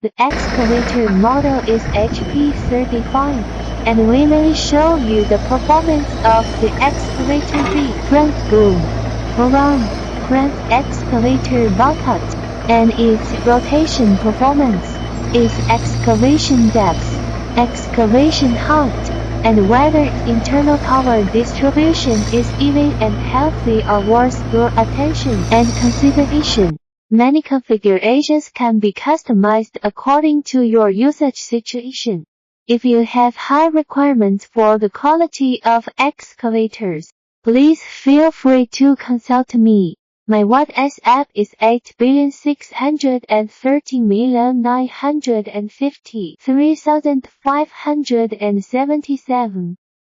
The excavator model is HP certified, and we may show you the performance of the excavator V front boom, front excavator bucket, and its rotation performance, its excavation depth, excavation height, and whether its internal power distribution is even and healthy or worth your attention and consideration. Many configurations can be customized according to your usage situation. If you have high requirements for the quality of excavators, please feel free to consult me. My WhatsApp is 8,630,953,577.